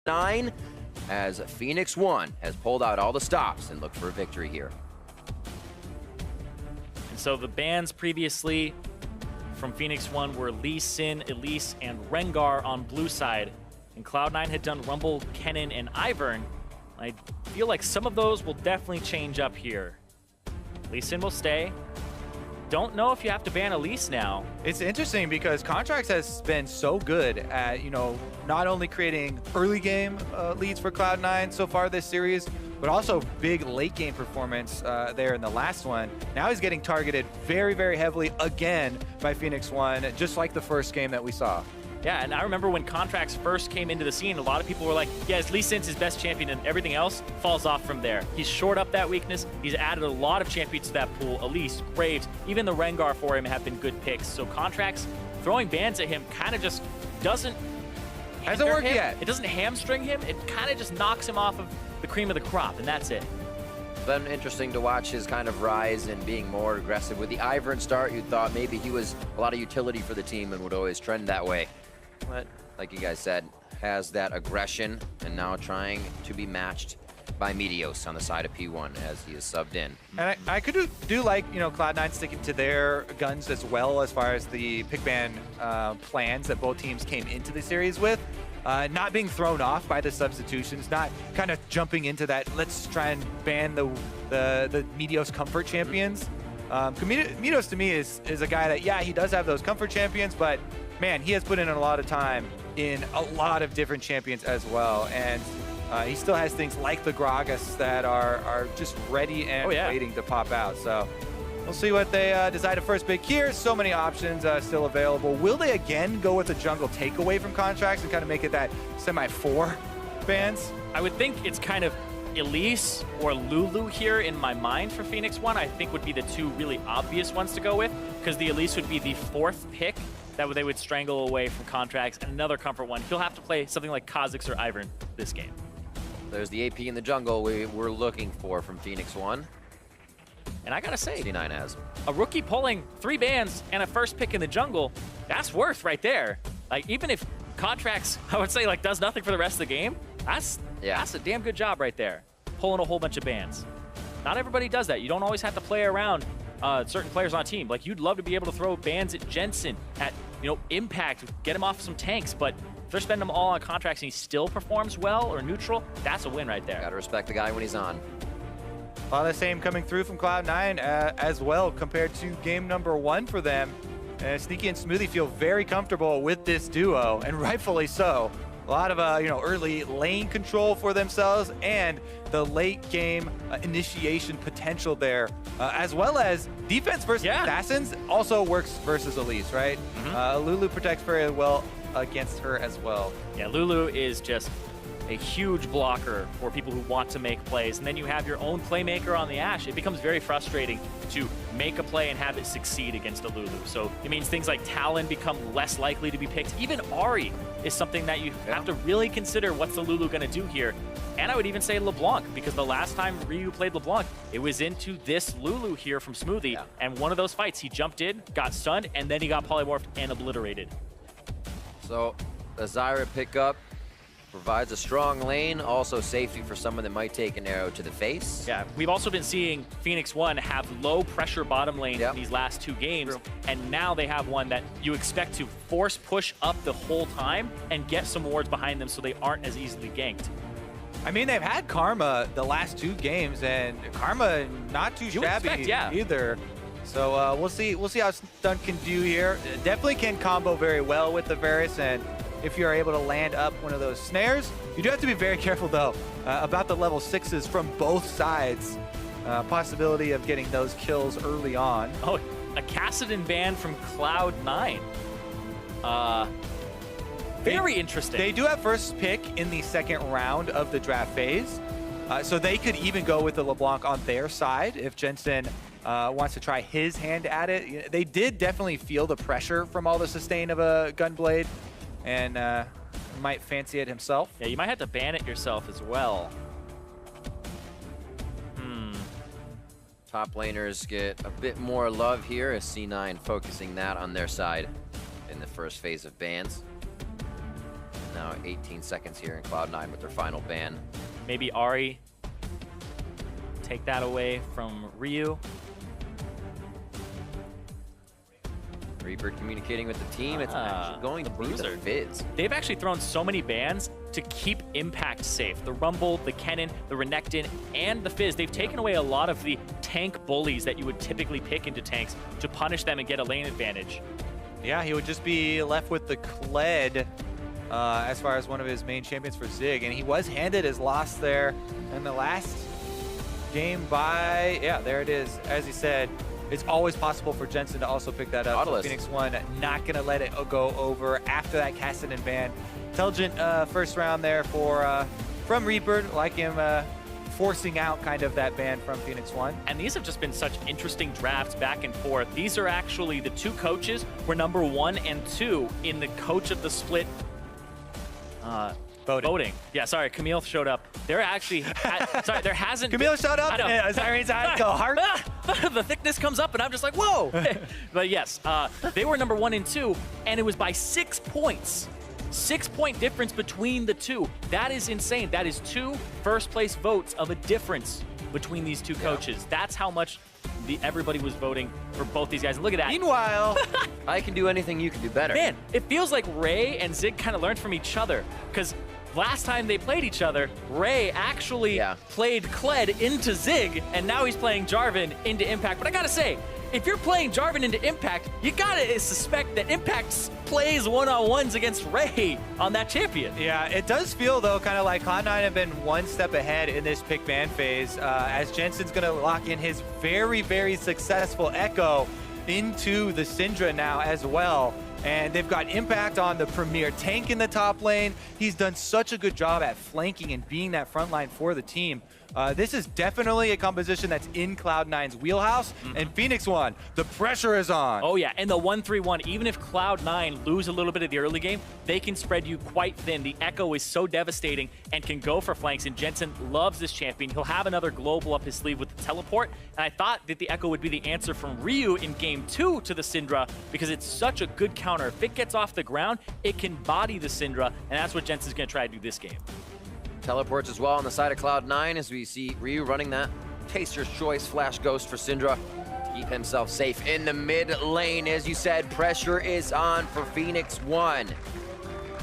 9, as Phoenix1 has pulled out all the stops and looked for a victory here. And so the bans previously from Phoenix1 were Lee Sin, Elise, and Rengar on blue side. And Cloud9 had done Rumble, Kennen, and Ivern. I feel like some of those will definitely change up here. Lee Sin will stay. Don't know if you have to ban Elise now. It's interesting because Contracts has been so good at, not only creating early game leads for Cloud9 so far this series, but also big late game performance there in the last one. Now he's getting targeted very, very heavily again by Phoenix1, just like the first game that we saw. Yeah, and I remember when Contracts first came into the scene, a lot of people were like, yes, Lee Sin's his best champion, and everything else falls off from there. He's shored up that weakness. He's added a lot of champions to that pool. Elise, Graves, even the Rengar for him have been good picks. So Contracts throwing bans at him kind of just doesn't Hasn't worked yet. It doesn't hamstring him. It kind of just knocks him off of the cream of the crop, and that's it. It's been interesting to watch his kind of rise and being more aggressive. With the Ivern start, you thought maybe he was a lot of utility for the team and would always trend that way. But like you guys said, has that aggression and now trying to be matched by Meteos on the side of P1 as he is subbed in. And I could do like, Cloud9 sticking to their guns as well as far as the pick ban plans that both teams came into the series with. Not being thrown off by the substitutions, not kind of jumping into that, let's try and ban the Meteos comfort champions. Meteos to me is a guy that, yeah, he does have those comfort champions, but man, he has put in a lot of time in a lot of different champions as well. And he still has things like the Gragas that are just ready and waiting to pop out. So we'll see what they decide to first pick here. So many options still available. Will they again go with a jungle takeaway from Contracts and kind of make it that semi-4 bans? I would think it's kind of Elise or Lulu here in my mind for Phoenix1. I think would be the two really obvious ones to go with, because the Elise would be the 4th pick that they would strangle away from Contracts, and another comfort one. He'll have to play something like Kha'Zix or Ivern this game. There's the AP in the jungle we're looking for from Phoenix1. And I gotta say, C9 has a rookie pulling 3 bans and a first pick in the jungle, that's worth right there. Like, even if Contracts, I would say, like, does nothing for the rest of the game, that's a damn good job right there, pulling a whole bunch of bans. Not everybody does that. You don't always have to play around certain players on a team. Like, you'd love to be able to throw bans at Jensen, at Impact, get him off some tanks, but if they're spending them all on Contracts and he still performs well or neutral, that's a win right there. Gotta respect the guy when he's on. A lot of the same coming through from Cloud9 as well compared to game number 1 for them. Sneaky and Smoothie feel very comfortable with this duo, and rightfully so. A lot of early lane control for themselves and the late game initiation potential there, as well as defense versus assassins also works versus Elise, right? Lulu protects very well against her as well. Yeah, Lulu is just a huge blocker for people who want to make plays. And then you have your own playmaker on the Ashe. It becomes very frustrating to make a play and have it succeed against a Lulu. So it means things like Talon become less likely to be picked. Even Ahri is something that you have to really consider, what's the Lulu going to do here? And I would even say LeBlanc, because the last time Ryu played LeBlanc, it was into this Lulu here from Smoothie. And one of those fights, he jumped in, got stunned, and then he got polymorphed and obliterated. So the Zyra pickup provides a strong lane, also safety for someone that might take an arrow to the face. Yeah, we've also been seeing Phoenix1 have low pressure bottom lane in these last 2 games, and now they have one that you expect to force push up the whole time and get some wards behind them so they aren't as easily ganked. I mean, they've had Karma the last 2 games, and Karma not too shabby either. So we'll see how Stun can do here. Definitely can combo very well with the Varus, and if you're able to land up one of those snares. You do have to be very careful, though, about the level 6s from both sides. Possibility of getting those kills early on. Oh, a Kassadin ban from Cloud9. Very interesting. They do have first pick in the 2nd round of the draft phase. So they could even go with the LeBlanc on their side if Jensen wants to try his hand at it. They did definitely feel the pressure from all the sustain of a Gunblade, and might fancy it himself. Yeah, you might have to ban it yourself as well. Top laners get a bit more love here as C9 focusing that on their side in the first phase of bans. Now 18 seconds here in Cloud9 with their final ban. Maybe Ari take that away from Ryu. Reaper communicating with the team. It's actually going to be the Fizz. They've actually thrown so many bans to keep Impact safe. The Rumble, the Kennen, the Renekton, and the Fizz. They've taken away a lot of the tank bullies that you would typically pick into tanks to punish them and get a lane advantage. Yeah, he would just be left with the Kled as far as one of his main champions for Zig. And he was handed his loss there in the last game by, yeah, there it is. As he said, it's always possible for Jensen to also pick that up. So Phoenix1 not going to let it go over after that casted and ban. Intelligent first round there for from Reaper, like him forcing out kind of that ban from Phoenix1. And these have just been such interesting drafts back and forth. These are actually the two coaches were number 1 and 2 in the coach of the split voting. Yeah, sorry, Camille showed up. There actually, sorry, there hasn't. Camille showed up. I know. I go hard. The thickness comes up, and I'm just like, whoa. But yes, they were number 1 and 2, and it was by 6 points. 6-point difference between the two. That is insane. That is 2 first-place votes of a difference between these two coaches. That's how much everybody was voting for both these guys. And look at that. Meanwhile, I can do anything, you can do better. Man, it feels like Ray and Zig kind of learned from each other, because last time they played each other, Ray actually played Kled into Zig, and now he's playing Jarvan into Impact. But I gotta say, if you're playing Jarvan into Impact, you gotta suspect that Impact plays one-on-ones against Ray on that champion. Yeah, it does feel, though, kind of like Cloud9 have been one step ahead in this pick ban phase, as Jensen's going to lock in his very, very successful Echo into the Syndra now as well. And they've got Impact on the premier tank in the top lane. He's done such a good job at flanking and being that front line for the team. This is definitely a composition that's in Cloud9's wheelhouse. And Phoenix1, the pressure is on. Oh yeah, and the 1-3-1, even if Cloud9 lose a little bit of the early game, they can spread you quite thin. The Echo is so devastating and can go for flanks, and Jensen loves this champion. He'll have another global up his sleeve with the teleport, and I thought that the Echo would be the answer from Ryu in game 2 to the Syndra, because it's such a good counter. If it gets off the ground, it can body the Syndra, and that's what Jensen's gonna try to do this game. Teleports as well on the side of Cloud9 as we see Ryu running that Taster's Choice Flash Ghost for Syndra to keep himself safe in the mid lane. As you said, pressure is on for Phoenix1.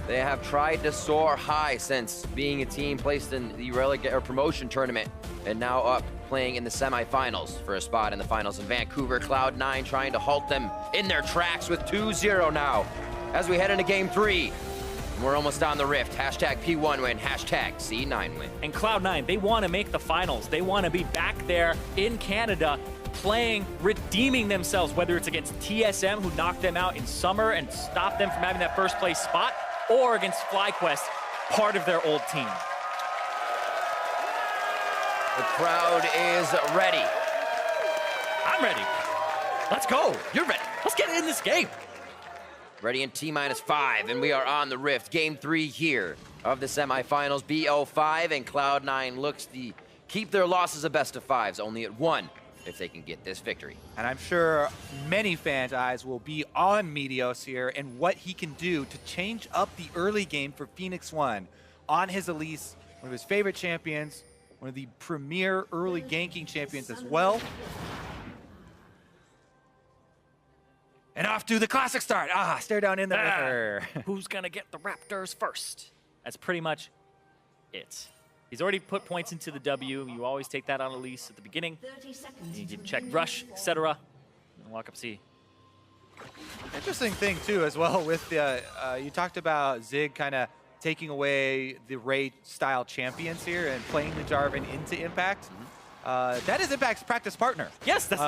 They have tried to soar high since being a team placed in the promotion tournament, and now up playing in the semifinals for a spot in the finals in Vancouver. Cloud9 trying to halt them in their tracks with 2-0 now as we head into game 3. We're almost on the Rift. Hashtag P1 win, hashtag C9 win. And Cloud9, they want to make the finals. They want to be back there in Canada playing, redeeming themselves, whether it's against TSM, who knocked them out in summer and stopped them from having that first place spot, or against FlyQuest, part of their old team. The crowd is ready. I'm ready. Let's go. You're ready. Let's get in this game. Ready in T-5, and we are on the Rift. Game 3 here of the semifinals. BO5, and Cloud9 looks to keep their losses a best of 5s, only at 1 if they can get this victory. And I'm sure many fans' eyes will be on Meteos here and what he can do to change up the early game for Phoenix1 on his Elise, one of his favorite champions, one of the premier early ganking champions as well. And off to the classic start. Stare down in the river. Who's going to get the Raptors first? That's pretty much it. He's already put points into the W. You always take that on Elise at the beginning. You can check rush, etc. Walk up C. Interesting thing, too, as well, with the, you talked about Zig kind of taking away the Ray-style champions here and playing the Jarvan into Impact. That is Impact's practice partner. Yes, that's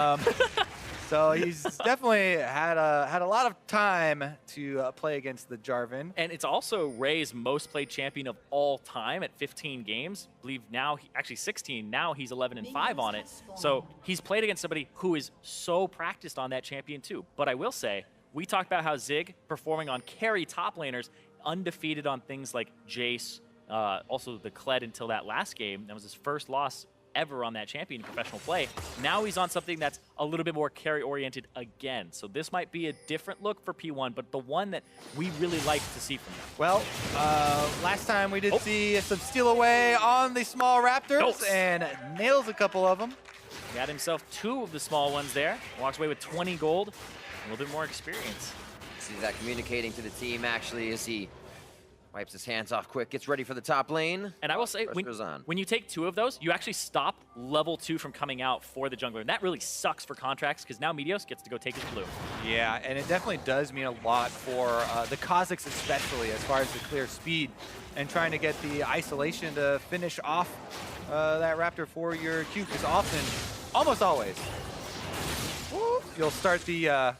so he's definitely had a lot of time to play against the Jarvan. And it's also Ray's most played champion of all time at 15 games. I believe now, actually 16, now he's 11-5 on it. So he's played against somebody who is so practiced on that champion too. But I will say, we talked about how Zig performing on carry top laners, undefeated on things like Jace, also the Kled until that last game. That was his first loss ever on that champion in professional play. Now he's on something that's a little bit more carry-oriented again. So this might be a different look for P1, but the one that we really like to see from him. Well, last time we did see some steal away on the small Raptors and nails a couple of them. Got himself 2 of the small ones there. Walks away with 20 gold, a little bit more experience. See that communicating to the team actually as he wipes his hands off quick, gets ready for the top lane. And I will say, when you take 2 of those, you actually stop level 2 from coming out for the jungler. And that really sucks for contracts because now Meteos gets to go take his blue. Yeah, and it definitely does mean a lot for the Kazakhs especially as far as the clear speed and trying to get the isolation to finish off that Raptor for your Q, because often, almost always, you'll start the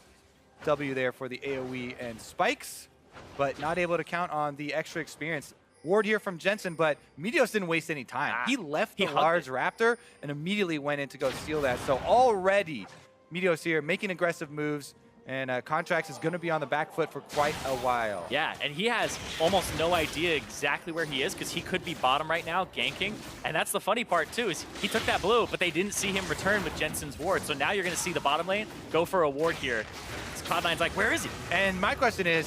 W there for the AoE and spikes, but not able to count on the extra experience. Ward here from Jensen, but Meteos didn't waste any time. He left the large Raptor and immediately went in to go steal that. So already, Meteos here making aggressive moves, and Contracts is going to be on the back foot for quite a while. Yeah, and he has almost no idea exactly where he is because he could be bottom right now, ganking. And that's the funny part, too, is he took that blue, but they didn't see him return with Jensen's ward. So now you're going to see the bottom lane go for a ward here. Cloud9's like, where is he? And my question is,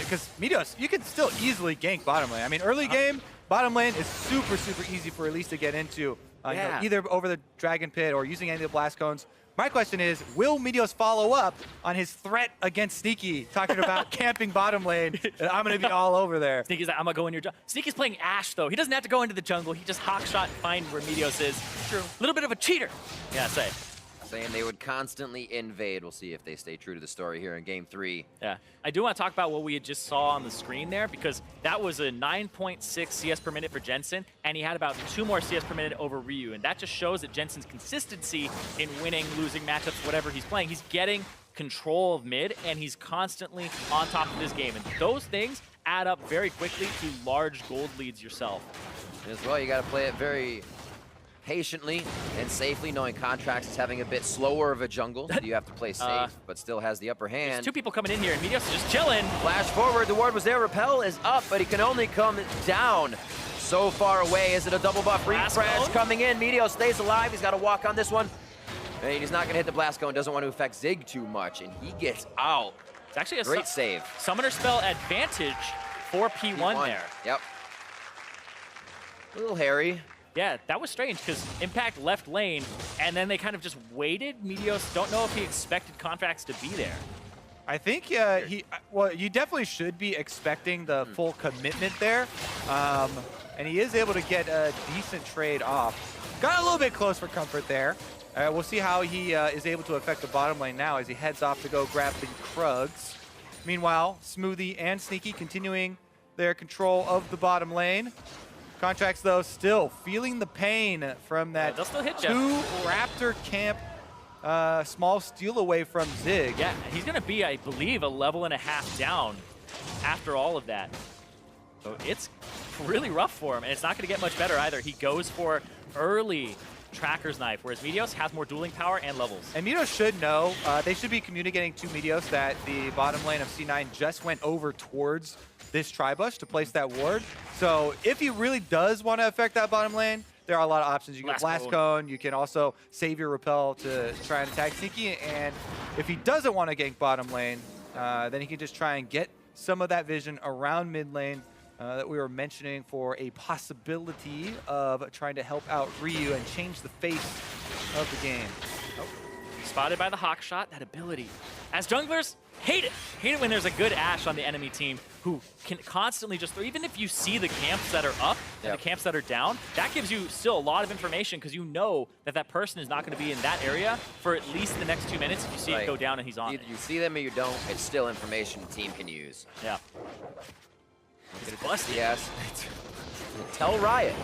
because Meteos, you can still easily gank bottom lane. I mean, early game, bottom lane is super, super easy for Elise to get into, you know, either over the Dragon Pit or using any of the Blast Cones. My question is, will Meteos follow up on his threat against Sneaky, talking about camping bottom lane, and I'm going to be all over there? Sneaky's like, I'm going to go in your jungle. Sneaky's playing Ashe, though. He doesn't have to go into the jungle. He just hawk shot and find where Meteos is. True. A little bit of a cheater. Yeah, say. Saying they would constantly invade. We'll see if they stay true to the story here in Game 3. Yeah. I do want to talk about what we had just saw on the screen there, because that was a 9.6 CS per minute for Jensen, and he had about 2 more CS per minute over Ryu. And that just shows that Jensen's consistency in winning, losing matchups, whatever he's playing. He's getting control of mid, and he's constantly on top of his game. And those things add up very quickly to large gold leads yourself. As well, you got to play it very patiently and safely, knowing Contracts is having a bit slower of a jungle, so you have to play safe, but still has the upper hand. There's 2 people coming in here, and Meteos is just chilling. Flash forward, the ward was there, Repel is up, but he can only come down so far away. Is it a double buff refresh coming in? Meteos stays alive, he's got to walk on this one. And he's not going to hit the Blast Cone, doesn't want to affect Zig too much, and he gets out. It's actually a great save. Summoner spell advantage for P1 there. Yep. A little hairy. Yeah, that was strange because Impact left lane, and then they kind of just waited. Meteos, don't know if he expected Contracts to be there. I think well, you definitely should be expecting the full commitment there. And he is able to get a decent trade off. Got a little bit close for comfort there. We'll see how he is able to affect the bottom lane now as he heads off to go grab the Krugs. Meanwhile, Smoothie and Sneaky continuing their control of the bottom lane. Contracts, though, still feeling the pain from that they'll still hit you. 2 Raptor camp small steal away from Zig. Yeah, he's going to be, I believe, a level and a half down after all of that. So it's really rough for him, and it's not going to get much better either. He goes for early Tracker's Knife, whereas Meteos has more dueling power and levels. And Meteos should know, they should be communicating to Meteos that the bottom lane of C9 just went over towards this Tribush to place that ward. So if he really does want to affect that bottom lane, there are a lot of options. You can Blast Cone, you can also save your Repel to try and attack Sneaky, and if he doesn't want to gank bottom lane, then he can just try and get some of that vision around mid lane that we were mentioning for a possibility of trying to help out Ryu and change the face of the game. Spotted by the hawk shot, that ability. As junglers, hate it. Hate it when there's a good Ashe on the enemy team who can constantly just throw. Even if you see the camps that are up and the camps that are down, that gives you still a lot of information because you know that that person is not going to be in that area for at least the next 2 minutes if you see it go down and he's on Either you see them or you don't. It's still information the team can use. Yeah. It's busted. Yes. Tell Riot.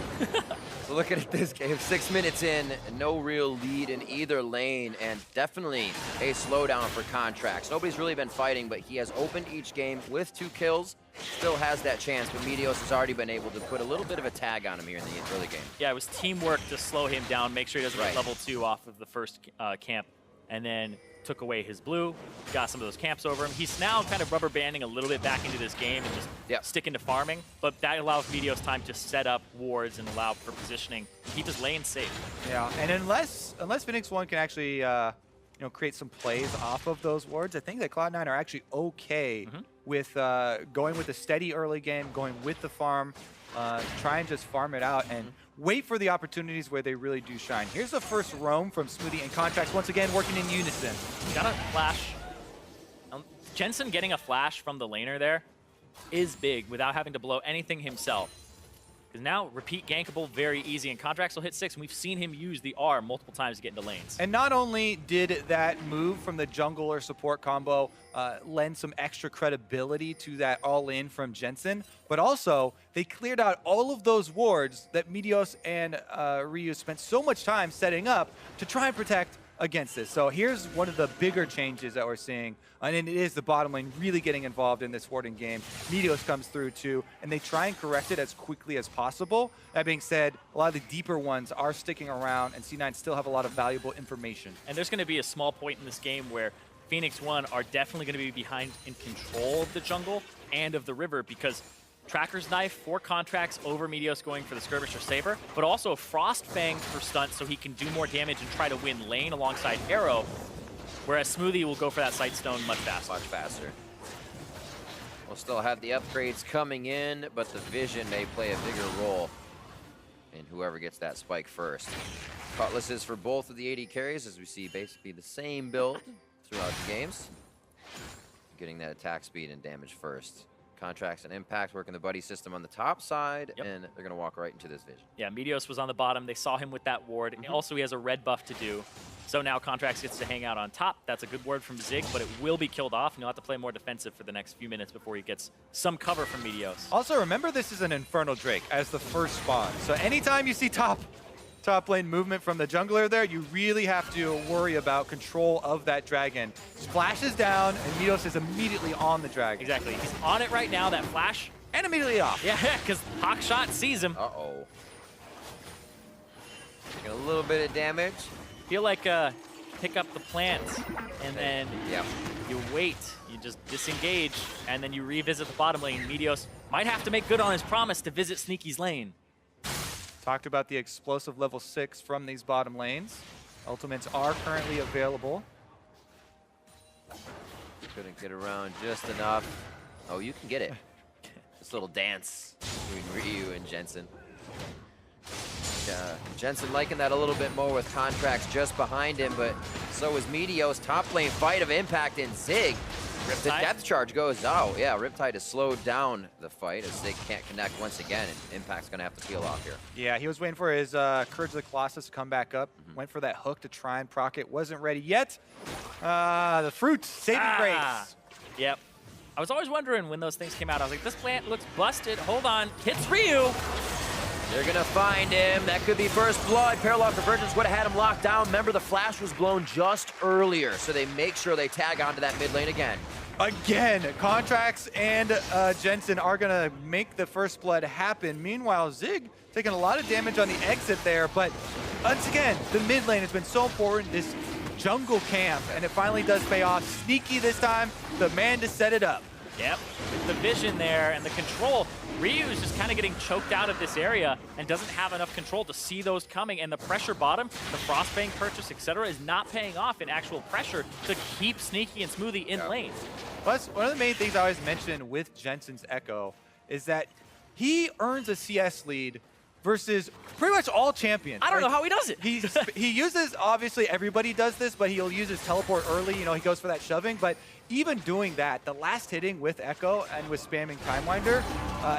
So looking at this game, 6 minutes in, no real lead in either lane, and definitely a slowdown for Contracts. Nobody's really been fighting, but he has opened each game with 2 kills. Still has that chance, but Meteos has already been able to put a little bit of a tag on him here in the early game. Yeah, it was teamwork to slow him down, make sure he doesn't get level 2 off of the first camp. And then took away his blue, got some of those camps over him. He's now kind of rubber banding a little bit back into this game and just sticking to farming, but that allows Meteos time to set up wards and allow for positioning, keep his lane safe. Yeah, and unless Phoenix1 can actually create some plays off of those wards, I think that Cloud9 are actually okay with going with a steady early game, going with the farm, try and just farm it out and wait for the opportunities where they really do shine. Here's the first roam from Smoothie and Contracts, once again working in unison. Got a flash. Jensen getting a flash from the laner there is big without having to blow anything himself. Because now repeat gankable very easy, and Contracts will hit 6, and we've seen him use the R multiple times to get into lanes. And not only did that move from the jungle or support combo lend some extra credibility to that all-in from Jensen, but also they cleared out all of those wards that Meteos and Ryu spent so much time setting up to try and protect against this. So here's one of the bigger changes that we're seeing, and it is the bottom lane really getting involved in this warding game. Meteos comes through too, and they try and correct it as quickly as possible. That being said, a lot of the deeper ones are sticking around, and C9 still have a lot of valuable information. And there's going to be a small point in this game where Phoenix1 are definitely going to be behind in control of the jungle and of the river, because Tracker's Knife for Contracts over Meteos going for the Skirmisher Saber, but also Frostfang for stunt so he can do more damage and try to win lane alongside Arrow, whereas Smoothie will go for that Sightstone much faster. Much faster. We'll still have the upgrades coming in, but the vision may play a bigger role in whoever gets that spike first. Cutlasses for both of the AD carries, as we see basically the same build throughout the games. Getting that attack speed and damage first. Contracts and Impact working the buddy system on the top side, and they're going to walk right into this vision. Yeah, Meteos was on the bottom. They saw him with that ward, and also he has a red buff to do. So now Contracts gets to hang out on top. That's a good ward from Zig, but it will be killed off, and he'll have to play more defensive for the next few minutes before he gets some cover from Meteos. Also, remember this is an Infernal Drake as the first spawn. So anytime you see top lane movement from the jungler there, you really have to worry about control of that dragon. Splashes down, and Meteos is immediately on the dragon. Exactly. He's on it right now, that flash. And immediately off. Yeah, because Hawkshot sees him. Uh-oh. Taking a little bit of damage. Feel like pick up the plant, and then you wait. You just disengage, and then you revisit the bottom lane. Meteos might have to make good on his promise to visit Sneaky's lane. Talked about the explosive level 6 from these bottom lanes. Ultimates are currently available. Couldn't get around just enough. Oh, you can get it. This little dance between Ryu and Jensen. Jensen liking that a little bit more with Contracts just behind him, but so is Meteos. Top lane fight of Impact and Zig. Riptide? The depth charge goes out. Yeah, Riptide has slowed down the fight as Zig can't connect once again, and Impact's going to have to peel off here. Yeah, he was waiting for his Courage of the Colossus to come back up. Went for that hook to try and proc it. Wasn't ready yet. The fruit, saving grace. Yep. I was always wondering when those things came out. I was like, this plant looks busted. Hold on. Hits Ryu. They're going to find him. That could be first blood. Parallel Convergence would have had him locked down. Remember, the flash was blown just earlier, so they make sure they tag onto that mid lane again. Again, Contracts and Jensen are going to make the first blood happen. Meanwhile, Zig taking a lot of damage on the exit there, but once again, the mid lane has been so important, this jungle camp, and it finally does pay off. Sneaky this time, the man to set it up. Yep, with the vision there and the control, Ryu is just kind of getting choked out of this area and doesn't have enough control to see those coming, and the pressure bottom, the Frostfang purchase, etc., is not paying off in actual pressure to keep Sneaky and Smoothie in lane. Plus, one of the main things I always mention with Jensen's Echo is that he earns a CS lead versus pretty much all champions. I don't know how he does it. He uses, obviously everybody does this, but he'll use his teleport early, you know, he goes for that shoving, but even doing that, the last hitting with Echo and with spamming Timewinder,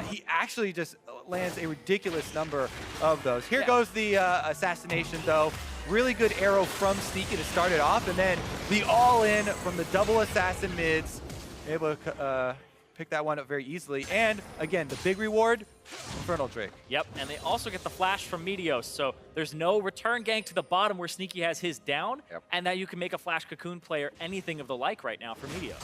he actually just lands a ridiculous number of those. Here goes the assassination though. Really good arrow from Sneaky to start it off, and then the all-in from the double assassin mids, able to pick that one up very easily. And again, the big reward, Infernal Drake. Yep, and they also get the flash from Meteos, so there's no return gank to the bottom where Sneaky has his down, and that you can make a flash cocoon play or anything of the like right now for Meteos.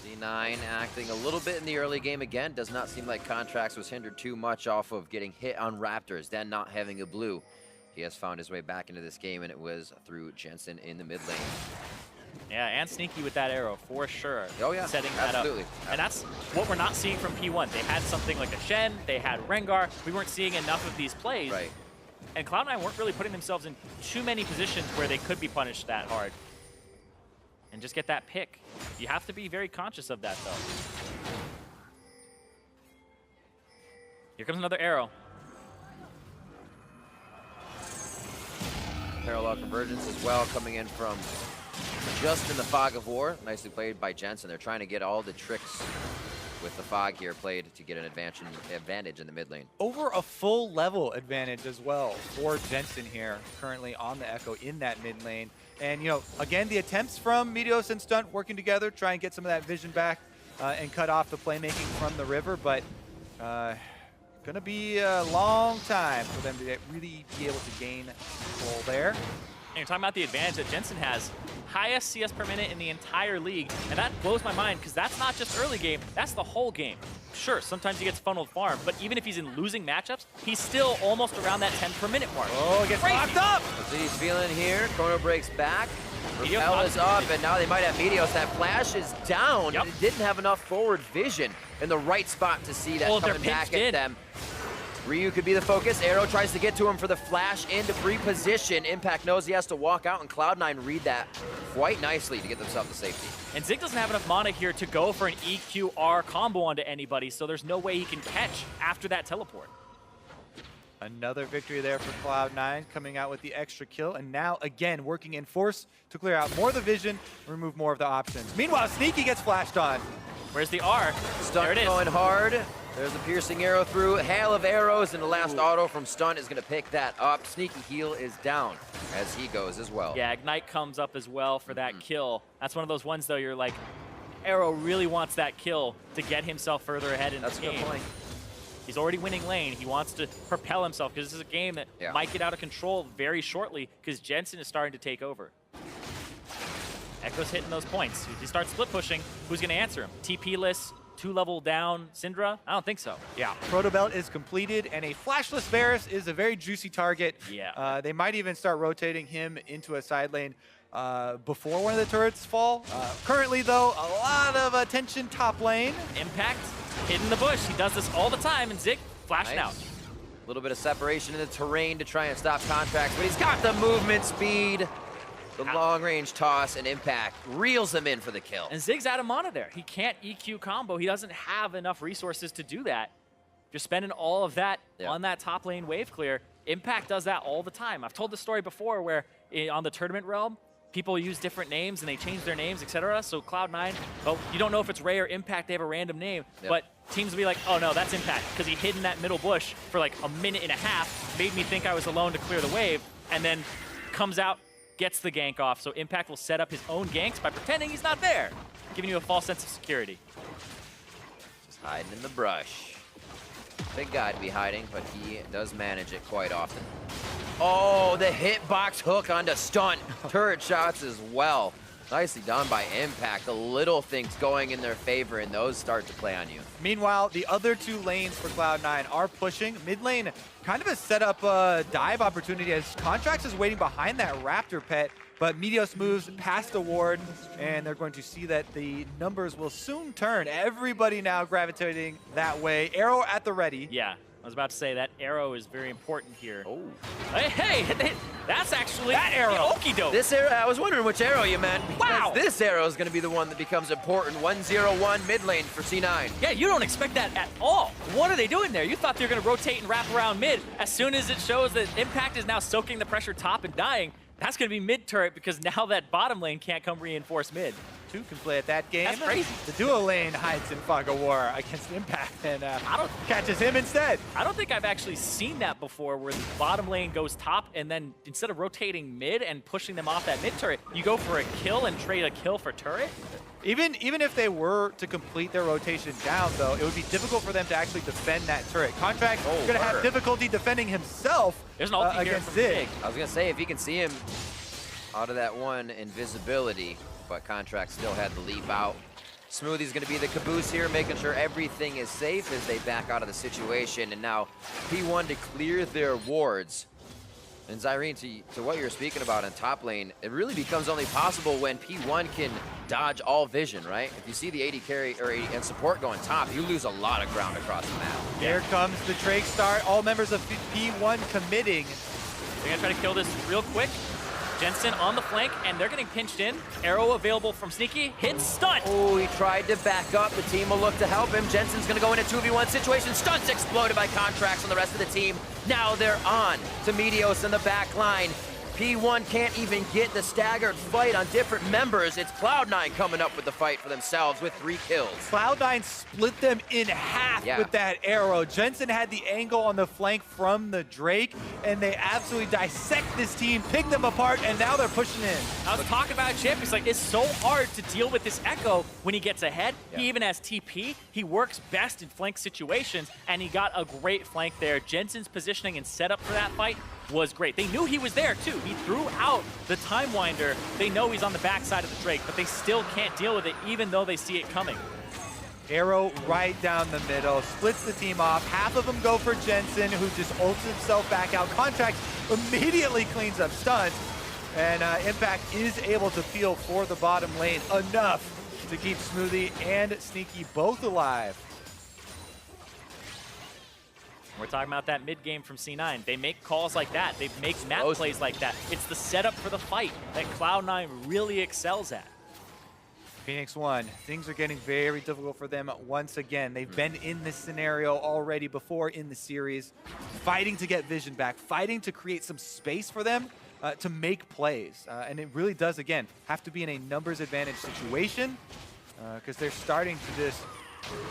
C9 acting a little bit in the early game again. Does not seem like Contracts was hindered too much off of getting hit on Raptors, then not having a blue. he has found his way back into this game, and it was through Jensen in the mid lane. Yeah, and Sneaky with that arrow, for sure. Oh, yeah. Setting that up. And that's what we're not seeing from P1. They had something like a Shen, they had Rengar. We weren't seeing enough of these plays. Right. And Cloud9 weren't really putting themselves in too many positions where they could be punished that hard. And just get that pick. You have to be very conscious of that, though. Here comes another arrow. Parallel convergence as well, coming in from just in the fog of war. Nicely played by Jensen. They're trying to get all the tricks with the fog here played to get an advantage in the mid lane. Over a full level advantage as well for Jensen here, currently on the Echo in that mid lane. And, you know, again, the attempts from Meteos and Stunt working together, try and get some of that vision back and cut off the playmaking from the river, but gonna be a long time for them to really be able to gain control there. And you're talking about the advantage that Jensen has. Highest CS per minute in the entire league, and that blows my mind because that's not just early game, that's the whole game. Sure, sometimes he gets funneled farm, but even if he's in losing matchups, he's still almost around that 10 per minute mark. Oh, gets locked up! That's what he's feeling here. Chrono breaks back. Meteos Repel is up, and now they might have Meteos. That flash is down. Yep. It didn't have enough forward vision in the right spot to see that coming back at them. Ryu could be the focus. Arrow tries to get to him for the flash into free position. Impact knows he has to walk out, and Cloud9 read that quite nicely to get themselves to safety. And Zig doesn't have enough mana here to go for an EQR combo onto anybody, so there's no way he can catch after that teleport. Another victory there for Cloud9, coming out with the extra kill, and now again working in force to clear out more of the vision, remove more of the options. Meanwhile, Sneaky gets flashed on. Where's the R? Stunt there it is. going hard. There's a piercing arrow through. Hail of arrows, and the last auto from Stunt is going to pick that up. Sneaky heal is down as he goes as well. Yeah, Ignite comes up as well for that kill. That's one of those ones, though, you're like, Arrow really wants that kill to get himself further ahead in the game. That's a good point. He's already winning lane. He wants to propel himself because this is a game that might get out of control very shortly because Jensen is starting to take over. Echo's hitting those points. If he starts split pushing, who's going to answer him? TP-less, 2-level down Syndra? I don't think so. Yeah, Proto Belt is completed, and a flashless Varus is a very juicy target. Yeah. They might even start rotating him into a side lane before one of the turrets fall. Currently, though, a lot of attention top lane. Impact, hidden the bush. He does this all the time, and Zig flashing out. A little bit of separation in the terrain to try and stop Contracts, but he's got the movement speed. The long-range toss and Impact reels him in for the kill. And Zig's out of mana there. He can't EQ combo. He doesn't have enough resources to do that. You're spending all of that on that top lane wave clear. Impact does that all the time. I've told the story before where on the tournament realm, people use different names and they change their names, etc. So Cloud9, well, you don't know if it's Ray or Impact. They have a random name, but teams will be like, oh no, that's Impact because he hid in that middle bush for like a minute and a half, made me think I was alone to clear the wave, and then comes out, gets the gank off, so Impact will set up his own ganks by pretending he's not there, giving you a false sense of security. Just hiding in the brush. Big guy to be hiding, but he does manage it quite often. Oh, the hitbox hook onto Stunt. Turret shots as well. Nicely done by Impact. The little things going in their favor, and those start to play on you. Meanwhile, the other two lanes for Cloud9 are pushing. Mid lane, kind of a setup dive opportunity as Contracts is waiting behind that Raptor pet, but Meteos moves past the ward, and they're going to see that the numbers will soon turn. Everybody now gravitating that way. Arrow at the ready. Yeah, I was about to say that arrow is very important here. Oh. Hey, that's actually that arrow. Okie doke. This arrow, I was wondering which arrow you meant. Wow. This arrow is going to be the one that becomes important. 1-0-1 mid lane for C9. Yeah, you don't expect that at all. What are they doing there? You thought they were going to rotate and wrap around mid. As soon as it shows that Impact is now soaking the pressure top and dying, that's going to be mid turret because now that bottom lane can't come reinforce mid. Two can play at that game. That's crazy. The duo lane hides in Fog of War against Impact and catches him instead. I don't think I've actually seen that before where the bottom lane goes top and then instead of rotating mid and pushing them off that mid turret, you go for a kill and trade a kill for turret? Even if they were to complete their rotation down, though, it would be difficult for them to actually defend that turret. Contract is going to have difficulty defending himself against Zig. I was going to say, if he can see him out of that one invisibility, but Contract still had the leap out. Smoothie's going to be the caboose here, making sure everything is safe as they back out of the situation. And now P1 to clear their wards. And Zyrene, to what you're speaking about in top lane, it really becomes only possible when P1 can dodge all vision, right? If you see the AD carry or AD and support going top, you lose a lot of ground across the map. Here comes the Drake start. All members of P1 committing. They're gonna try to kill this real quick. Jensen on the flank, and they're getting pinched in. Arrow available from Sneaky. Hits, stun. Oh, he tried to back up. The team will look to help him. Jensen's going to go in a 2v1 situation. Stunts exploded by Contracts on the rest of the team. Now they're on to Meteos in the back line. P1 can't even get the staggered fight on different members. It's Cloud9 coming up with the fight for themselves with 3 kills. Cloud9 split them in half with that arrow. Jensen had the angle on the flank from the Drake, and they absolutely dissect this team, pick them apart, and now they're pushing in. I was talking about Chip. He's like, it's so hard to deal with this Echo when he gets ahead. He even has TP. He works best in flank situations, and he got a great flank there. Jensen's positioning and setup for that fight was great. They knew he was there too. He threw out the Time Winder. They know he's on the backside of the Drake, but they still can't deal with it even though they see it coming. Arrow right down the middle, splits the team off. Half of them go for Jensen, who just ults himself back out. Contract immediately cleans up stuns, and Impact is able to peel for the bottom lane enough to keep Smoothie and Sneaky both alive. We're talking about that mid game from C9. They make calls like that. They make map plays like that. It's the setup for the fight that Cloud9 really excels at. Phoenix1, things are getting very difficult for them once again. They've been in this scenario already before in the series, fighting to get vision back, fighting to create some space for them to make plays. And it really does, again, have to be in a numbers advantage situation because they're starting to just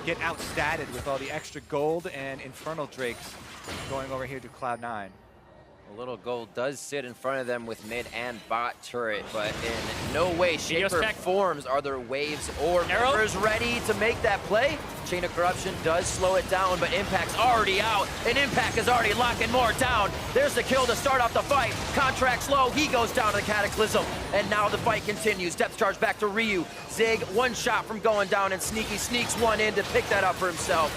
get outstatted with all the extra gold and Infernal Drakes going over here to Cloud9. A little gold does sit in front of them with mid and bot turret, but in no way, shape, or forms are there waves or members ready to make that play. Chain of Corruption does slow it down, but Impact's already out, and Impact is already locking more down. There's the kill to start off the fight. Contract slow, he goes down to the Cataclysm, and now the fight continues. Depth charge back to Ryu. Zig, one shot from going down, and Sneaky sneaks one in to pick that up for himself.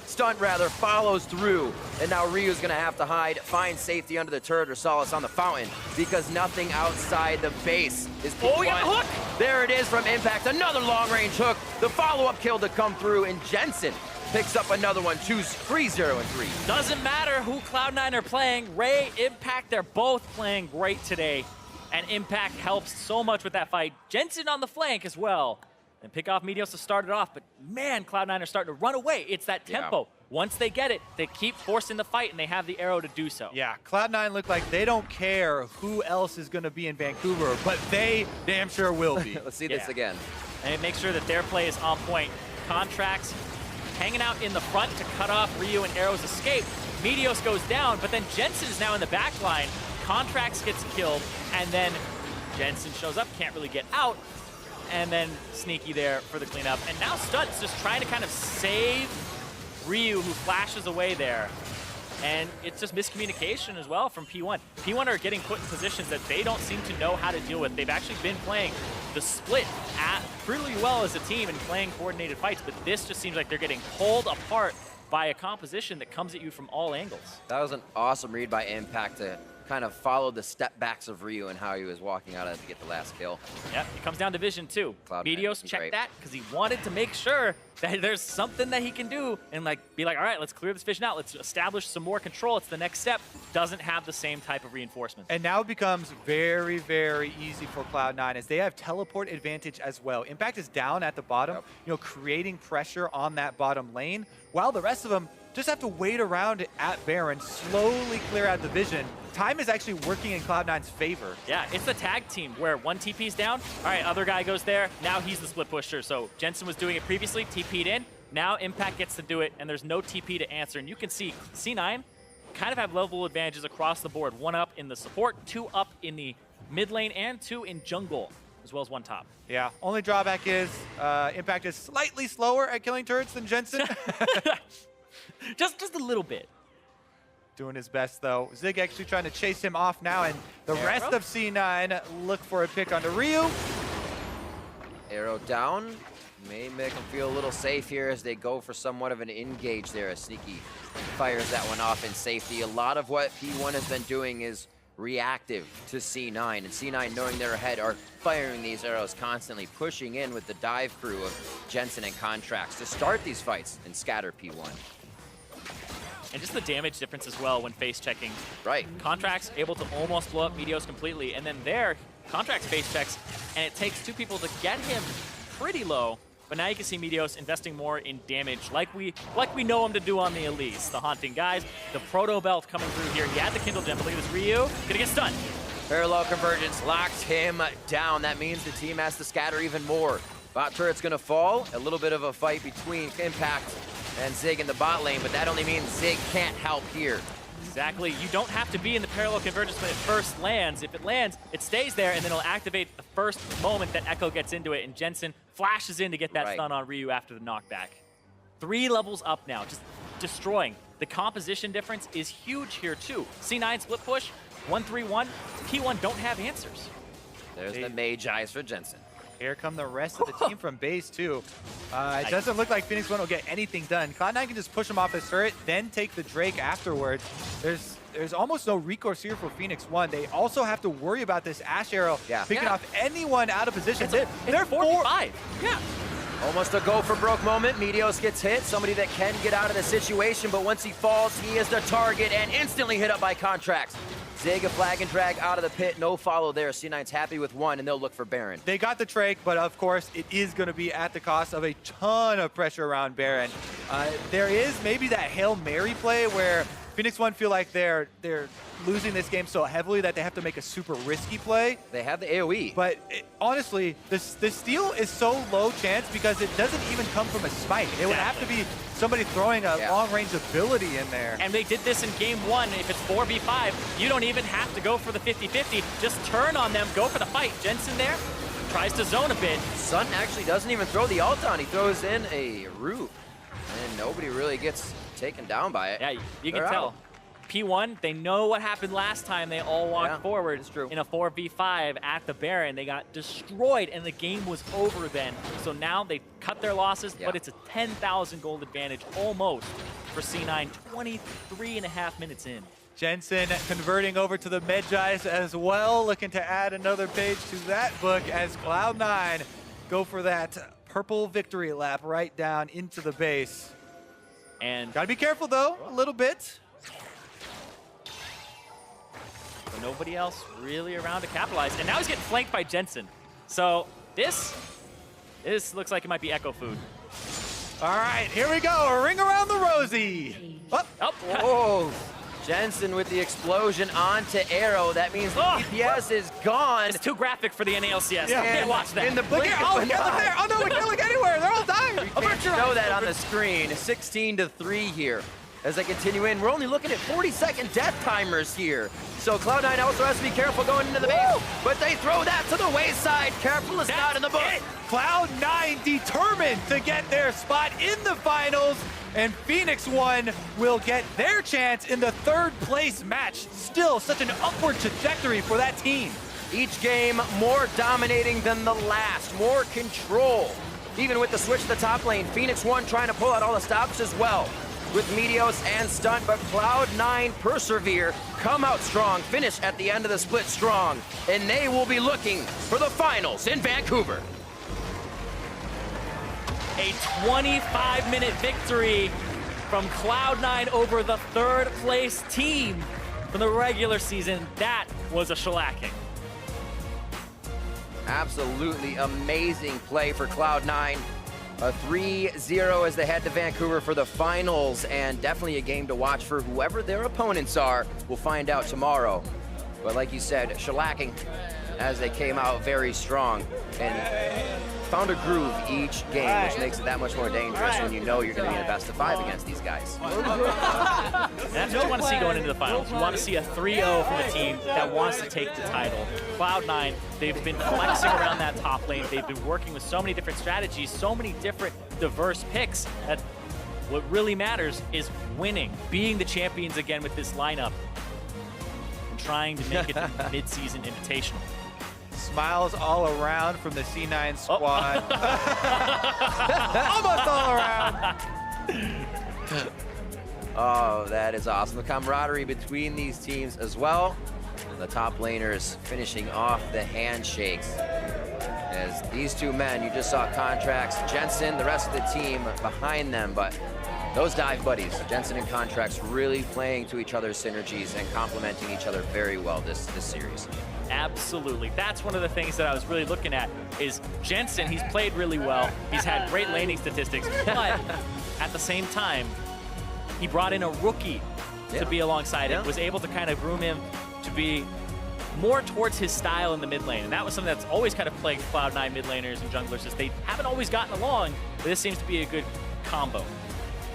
Stunt rather, follows through, and now Ryu's gonna have to hide, find safety under the turret or solace on the fountain, because nothing outside the base is P1. We got the hook! There it is from Impact, another long-range hook, the follow-up kill to come through, and Jensen picks up another one, 3-0-3. Doesn't matter who Cloud9 are playing, Ray, Impact, they're both playing great today, and Impact helps so much with that fight. Jensen on the flank as well. And pick off Meteos to start it off, but man, Cloud9 are starting to run away. It's that tempo. Yeah. Once they get it, they keep forcing the fight, and they have the arrow to do so. Yeah, Cloud9 look like they don't care who else is going to be in Vancouver, but they damn sure will be. Let's see this again. And make sure that their play is on point. Contracts hanging out in the front to cut off Ryu and Arrow's escape. Meteos goes down, but then Jensen is now in the back line. Contracts gets killed, and then Jensen shows up, can't really get out. And then Sneaky there for the cleanup. And now Stunt's just trying to kind of save Ryu, who flashes away there. And it's just miscommunication as well from P1. P1 are getting put in positions that they don't seem to know how to deal with. They've actually been playing the split pretty well as a team and playing coordinated fights, but this just seems like they're getting pulled apart by a composition that comes at you from all angles. That was an awesome read by Impact to kind of follow the step backs of Ryu and how he was walking out to get the last kill. Yep, it comes down to vision too. Meteos checked that because he wanted to make sure that there's something that he can do and be like, all right, let's clear this vision out. Let's establish some more control. It's the next step. Doesn't have the same type of reinforcement. And now it becomes very, very easy for Cloud9 as they have teleport advantage as well. Impact is down at the bottom, creating pressure on that bottom lane, while the rest of them just have to wait around at Baron, slowly clear out the vision. Time is actually working in Cloud9's favor. Yeah, it's the tag team where one TP's down. All right, other guy goes there. Now he's the split pusher. So Jensen was doing it previously, TP'd in. Now Impact gets to do it, and there's no TP to answer. And you can see C9 kind of have level advantages across the board. 1 up in the support, 2 up in the mid lane, and 2 in jungle, as well as 1 top. Yeah, only drawback is Impact is slightly slower at killing turrets than Jensen. just a little bit. Doing his best, though. Zig actually trying to chase him off now, and the rest of C9 look for a pick onto Ryu. Arrow down. May make him feel a little safe here as they go for somewhat of an engage there as Sneaky fires that one off in safety. A lot of what P1 has been doing is reactive to C9, and C9, knowing they're ahead, are firing these arrows constantly, pushing in with the dive crew of Jensen and Contracts to start these fights and scatter P1. And just the damage difference as well when face checking. Right. Contracts able to almost blow up Meteos completely, and then there, Contracts face checks, and it takes 2 people to get him pretty low. But now you can see Meteos investing more in damage, like we know him to do on the Elise. The Haunting Guys, the Proto Belt coming through here. He had the Kindle Gem, but look at this Ryu, gonna get stunned. Parallel Convergence locks him down. That means the team has to scatter even more. Bot turret's gonna fall. A little bit of a fight between Impact and Zig in the bot lane, but that only means Zig can't help here. Exactly. You don't have to be in the Parallel Convergence when it first lands. If it lands, it stays there, and then it'll activate the first moment that Echo gets into it, and Jensen flashes in to get that stun on Ryu after the knockback. 3 levels up now, just destroying. The composition difference is huge here, too. C9 split push, 1-3-1. P1 don't have answers. There's the Mage Eyes for Jensen. Here come the rest of the team from base, too. It doesn't look like Phoenix1 will get anything done. Cloud9 can just push him off his turret, then take the Drake afterwards. There's almost no recourse here for Phoenix1. They also have to worry about this Ash Arrow picking off anyone out of position. They're 4v5. Yeah. Almost a go for broke moment. Meteos gets hit. Somebody that can get out of the situation, but once he falls, he is the target and instantly hit up by Contracts. Zig, a flag and drag out of the pit. No follow there. C9's happy with 1, and they'll look for Baron. They got the Drake, but of course, it is going to be at the cost of a ton of pressure around Baron. There is maybe that Hail Mary play where Phoenix1 feel like they're losing this game so heavily that they have to make a super risky play. They have the AoE. But honestly, the steal is so low chance because it doesn't even come from a smite. It would have to be somebody throwing a long-range ability in there. And they did this in game 1. If it's 4v5, you don't even have to go for the 50-50. Just turn on them, go for the fight. Jensen there tries to zone a bit. Sun actually doesn't even throw the ult on. He throws in a root, and nobody really gets taken down by it. Yeah, you can tell. P1, they know what happened last time they all walked forward in a 4v5 at the Baron. They got destroyed, and the game was over then. So now they cut their losses, but it's a 10,000 gold advantage almost for C9, 23.5 minutes in. Jensen converting over to the Medjais as well, looking to add another page to that book as Cloud9 go for that purple victory lap right down into the base. And gotta be careful though, a little bit. But nobody else really around to capitalize. And now he's getting flanked by Jensen. So this looks like it might be Echo food. All right, here we go. A ring around the rosy. Oh, Jensen with the explosion onto Arrow. That means the DPS is gone. It's too graphic for the NALCS. Yeah. Can't watch that. In the blink of an eye. Oh no, we can't look anywhere. They're all dying. We can't show that on the screen. 16-3 here. As they continue in, we're only looking at 40-second death timers here. So Cloud9 also has to be careful going into the base, but they throw that to the wayside. Careful is not in the book. Cloud9 determined to get their spot in the finals, and Phoenix1 will get their chance in the 3rd place match. Still such an upward trajectory for that team. Each game more dominating than the last, more control. Even with the switch to the top lane, Phoenix1 trying to pull out all the stops as well. With Meteos and Stunt, but Cloud9 persevere, come out strong, finish at the end of the split strong, and they will be looking for the finals in Vancouver. A 25-minute victory from Cloud9 over the 3rd place team from the regular season. That was a shellacking. Absolutely amazing play for Cloud9. A 3-0 as they head to Vancouver for the finals, and definitely a game to watch for whoever their opponents are. We'll find out tomorrow. But like you said, shellacking as they came out very strong and found a groove each game, which makes it that much more dangerous when you know you're going to be in a best of 5 against these guys. That's what you want to see going into the finals. You want to see a 3-0 from a team that wants to take the title. Cloud9, they've been flexing around that top lane. They've been working with so many different strategies, so many different diverse picks, that what really matters is winning, being the champions again with this lineup, and trying to make it to mid-season invitational. Smiles all around from the C9 squad. Almost all around. Oh, that is awesome. The camaraderie between these teams as well. And the top laners finishing off the handshakes. As these two men, you just saw Contracts, Jensen, the rest of the team behind them, but those dive buddies, Jensen and Contracts, really playing to each other's synergies and complementing each other very well this series. Absolutely. That's one of the things that I was really looking at is Jensen, he's played really well. He's had great laning statistics, but at the same time, he brought in a rookie to be alongside him, was able to kind of groom him to be more towards his style in the mid lane. And that was something that's always kind of plagued Cloud9 mid laners and junglers, is they haven't always gotten along, but this seems to be a good combo.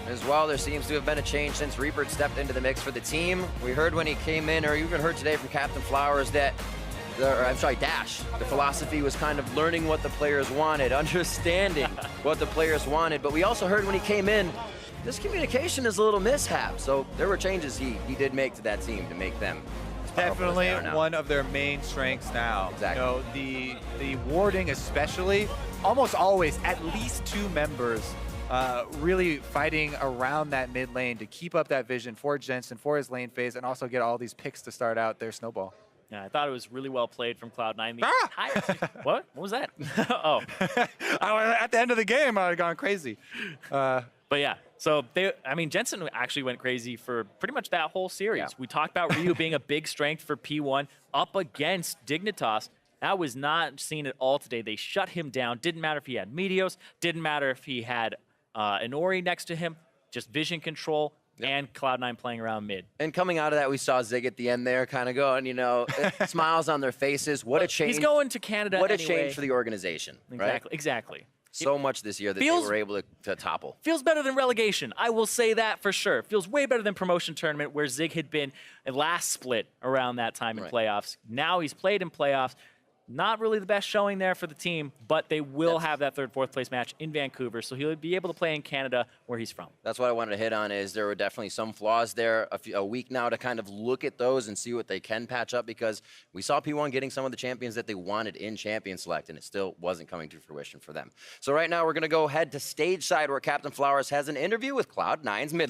As well, there seems to have been a change since Reaper stepped into the mix for the team. We heard when he came in, or even heard today from Captain Flowers that, Dash, the philosophy was kind of learning what the players wanted, understanding what the players wanted. But we also heard when he came in, this communication is a little mishap. So there were changes he did make to that team to make them definitely one of their main strengths now. Exactly. You know, the warding especially, almost always at least two members really fighting around that mid lane to keep up that vision for Jensen, for his lane phase, and also get all these picks to start out their snowball. Yeah, I thought it was really well played from Cloud9. What? What was that? Oh. At the end of the game, I would have gone crazy. But yeah, so Jensen actually went crazy for pretty much that whole series. Yeah. We talked about Ryu being a big strength for P1 up against Dignitas. That was not seen at all today. They shut him down. Didn't matter if he had Meteos. Didn't matter if he had an Ori next to him. Just vision control. And Cloud9 playing around mid. And coming out of that, we saw Zig at the end there kind of going, you know, smiles on their faces. What a change. He's going to Canada What anyway. a change for the organization, right? Exactly. So much this year that they were able to topple. Feels better than relegation. I will say that for sure. Feels way better than promotion tournament where Zig had been last split around that time in playoffs. Now he's played in playoffs. Not really the best showing there for the team, but they will have that third, fourth place match in Vancouver, so he'll be able to play in Canada where he's from. That's what I wanted to hit on, is there were definitely some flaws there. A week now to kind of look at those and see what they can patch up, because we saw P1 getting some of the champions that they wanted in Champion Select, and it still wasn't coming to fruition for them. So right now we're going to go head to stage side where Captain Flowers has an interview with Cloud9's mid